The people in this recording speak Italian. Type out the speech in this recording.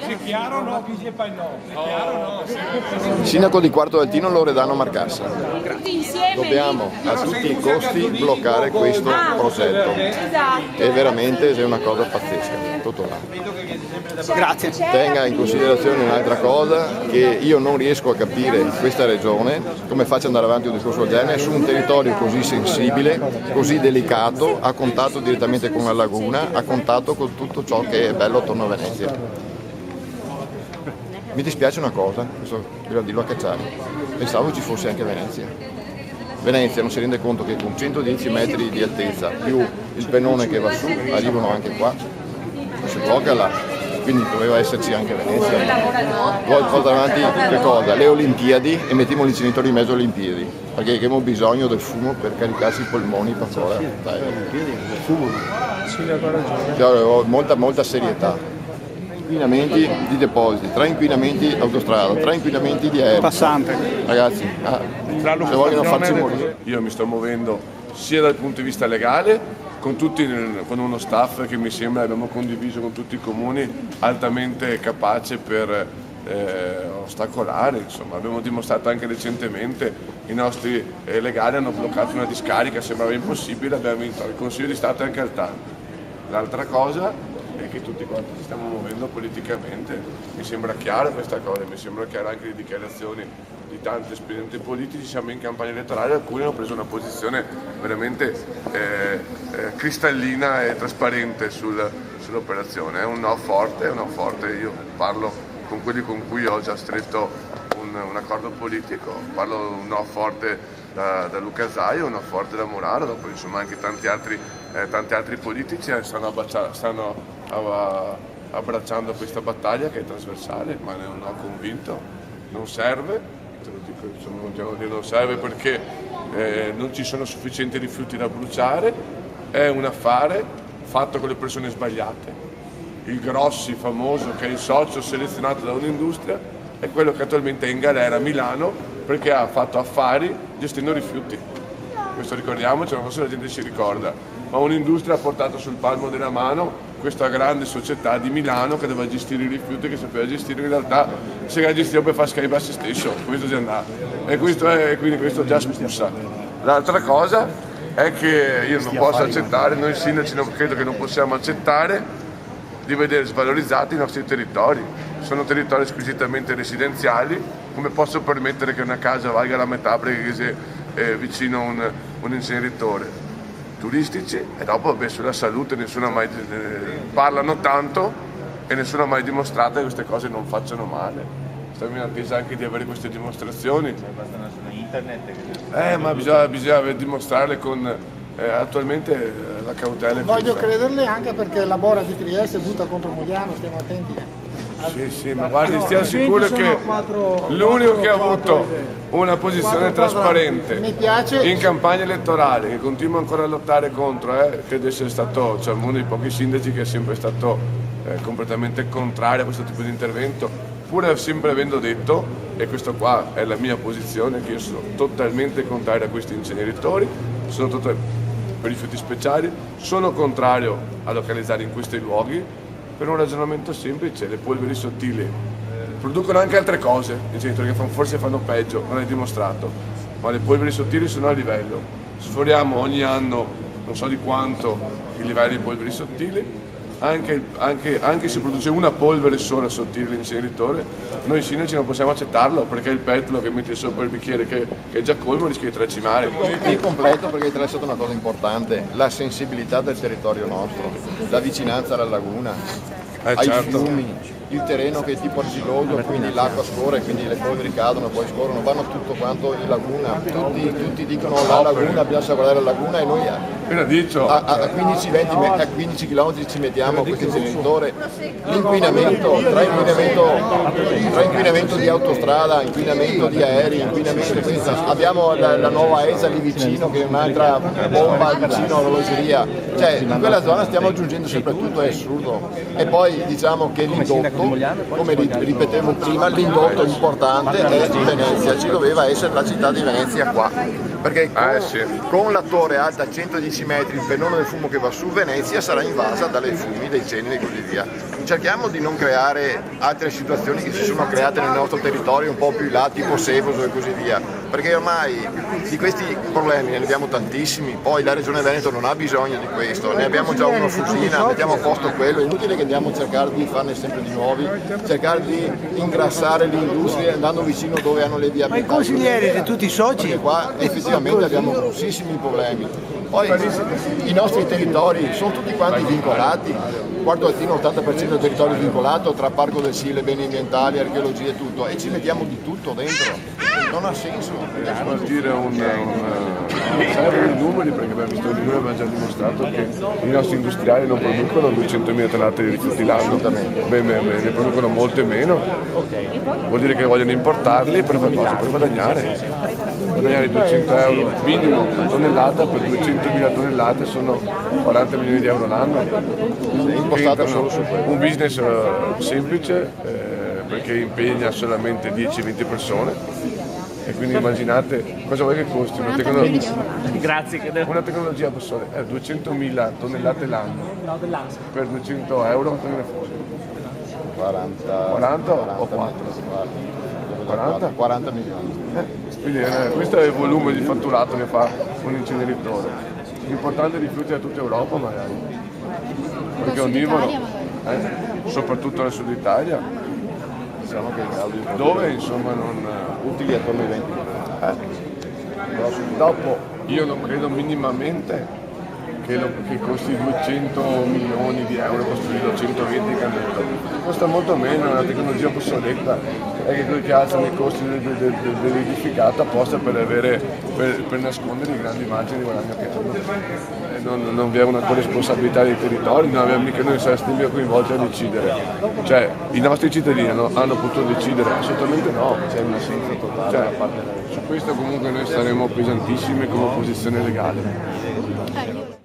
Se chiaro no, chi si fa il no? Se chiaro no. Il sindaco di Quarto del Tino, Loredano Marcassa. Tutti insieme. Dobbiamo a tutti i costi bloccare questo progetto. È veramente una cosa pazzesca. Tutto là. Grazie. Tenga in considerazione un'altra cosa, che io non riesco a capire questa regione come faccia ad andare avanti un discorso del genere su un territorio così sensibile, così delicato, a contatto direttamente con la laguna, a contatto con tutto ciò che è bello attorno a Venezia. Mi dispiace una cosa, questo devo dirlo a Cacciari, pensavo ci fosse anche Venezia. Venezia non si rende conto che con 110 metri di altezza più il pennone che va su arrivano anche qua, si blocca là, quindi doveva esserci anche Venezia. Poi porta avanti che cosa? Le Olimpiadi e mettiamo l'inceneritore in mezzo alle Olimpiadi, perché abbiamo bisogno del fumo per caricarsi i polmoni per ora. Cioè, molta serietà. Inquinamenti di depositi, 3 inquinamenti autostrada, 3 inquinamenti di aereo. Passante. Ragazzi, se vogliono farci morire. Io mi sto muovendo sia dal punto di vista legale, con uno staff che mi sembra abbiamo condiviso con tutti i comuni, altamente capace per ostacolare, insomma. Abbiamo dimostrato anche recentemente, i nostri legali hanno bloccato una discarica, sembrava impossibile, abbiamo vinto il Consiglio di Stato e anche al TAR. L'altra cosa è che tutti quanti ci stiamo muovendo politicamente, mi sembra chiara questa cosa, mi sembra chiara anche le dichiarazioni di tanti esponenti politici, siamo in campagna elettorale, alcuni hanno preso una posizione veramente cristallina e trasparente sull'operazione, è un no forte, io parlo con quelli con cui ho già stretto un accordo politico, parlo un no forte da Luca Zaia, un no forte da Muraro, dopo insomma anche tanti altri politici stanno abbracciando questa battaglia che è trasversale, ma ne ho convinto, non serve, te lo dico, insomma, continuo a dire non serve perché non ci sono sufficienti rifiuti da bruciare, è un affare fatto con le persone sbagliate. Il Grossi famoso, che è il socio selezionato da un'industria, è quello che attualmente è in galera a Milano perché ha fatto affari gestendo rifiuti. Questo ricordiamoci, non so se la gente si ricorda, ma un'industria ha portato sul palmo della mano questa grande società di Milano che doveva gestire i rifiuti, che sapeva gestire, in realtà se la gestiva per far scaricare a se stesso, questo è andato. E quindi questo già spussa. L'altra cosa è che io non posso accettare, noi sindaci credo che non possiamo accettare di vedere svalorizzati i nostri territori. Sono territori squisitamente residenziali, come posso permettere che una casa valga la metà perché è vicino un inceneritore? Turistici, e dopo sulla salute nessuno ha mai parlano tanto e nessuno ha mai dimostrato che queste cose non facciano male. Stiamo in attesa anche di avere queste dimostrazioni. Ma bisogna dimostrarle con attualmente la cautela. Voglio crederle anche perché la Bora di Trieste butta contro Mogliano, stiamo attenti. Sì, ma guardi, stiamo sicuri che l'unico che ha avuto una posizione trasparente in campagna elettorale, che continua ancora a lottare contro, credo essere stato uno dei pochi sindaci che è sempre stato completamente contrario a questo tipo di intervento, pur sempre avendo detto, e questa qua è la mia posizione, che io sono totalmente contrario a questi inceneritori, sono totalmente per i rifiuti speciali, sono contrario a localizzare in questi luoghi, per un ragionamento semplice: le polveri sottili producono anche altre cose, che forse fanno peggio, non è dimostrato, ma le polveri sottili sono a livello. Sforiamo ogni anno non so di quanto il livello di polveri sottili, anche se produce una polvere sola sottile l'inceneritore, noi sindaci non possiamo accettarlo perché il petalo che metti sopra il bicchiere che è già colmo rischia di tracimare. Il completo, perché hai trattato una cosa importante, la sensibilità del territorio nostro, la vicinanza alla laguna, ai fiumi, il terreno che è tipo argiloso, quindi l'acqua scorre, quindi le polveri cadono, poi scorrono, vanno tutto quanto in laguna, tutti dicono la laguna, bisogna guardare la laguna, e noi a 15 km ci mettiamo questo inceneritore. L'inquinamento, tra inquinamento di autostrada, inquinamento di aerei, inquinamento abbiamo la nuova ESA lì vicino, che è un'altra bomba vicino all'orologeria, cioè in quella zona stiamo aggiungendo sempre tutto, è assurdo. E poi diciamo che l'indotto, come ripetevo prima, l'indotto importante è Venezia, ci doveva essere la città di Venezia qua. perché sì. con la torre alta 110 metri, il pennone del fumo che va su Venezia sarà invasa dalle fumi, dai ceneri e così via. Cerchiamo di non creare altre situazioni che si sono create nel nostro territorio un po' più in là, tipo Sevoso e così via, perché ormai di questi problemi ne abbiamo tantissimi, poi la Regione Veneto non ha bisogno di questo, ne abbiamo già uno su Sina, mettiamo a posto quello, è inutile che andiamo a cercare di farne sempre di nuovi, cercare di ingrassare le industrie andando vicino dove hanno le viabilità. Ma i consiglieri siete tutti soci? Perché qua effettivamente abbiamo grossissimi problemi. Poi i nostri territori sono tutti quanti vincolati, Quarto Alpino 80% del territorio vincolato tra Parco del Sile, beni ambientali, archeologia e tutto, e ci mettiamo di tutto dentro, non ha senso. Spartire servono i numeri, perché abbiamo visto che noi abbiamo già dimostrato che i nostri industriali non producono 200.000 tonnellate di rifiuti l'anno, ne producono molte meno, vuol dire che vogliono importarli per fare cosa? Per guadagnare 200 euro minimo a tonnellata, per 200.000 tonnellate sono 40 milioni di euro l'anno. Un business semplice perché impegna solamente 10-20 persone e quindi immaginate cosa vuoi che costi una tecnologia. Una tecnologia professore, 200.000 tonnellate l'anno per 200 euro, quanto ne fosse? 40 o 4? 40 milioni. Quindi questo è il volume di fatturato che fa un inceneritore. L'importante è rifiuti da tutta Europa magari. Perché onnivoro, soprattutto nel sud Italia, Diciamo che dove insomma non utili attorno ai 20 dopo io non credo minimamente che costi 200 milioni di euro costruire 120 cannette. Costa molto meno, è una tecnologia obsoleta, è che quelli che alzano i costi dell'edificato apposta per nascondere i grandi margini di guadagno che hanno. Non vi è una corresponsabilità dei territori, non abbiamo mica noi saremo coinvolti a decidere. Cioè i nostri cittadini hanno potuto decidere? Assolutamente no. c'è un assenza totale da parte della Su questo comunque noi saremo pesantissimi come opposizione legale.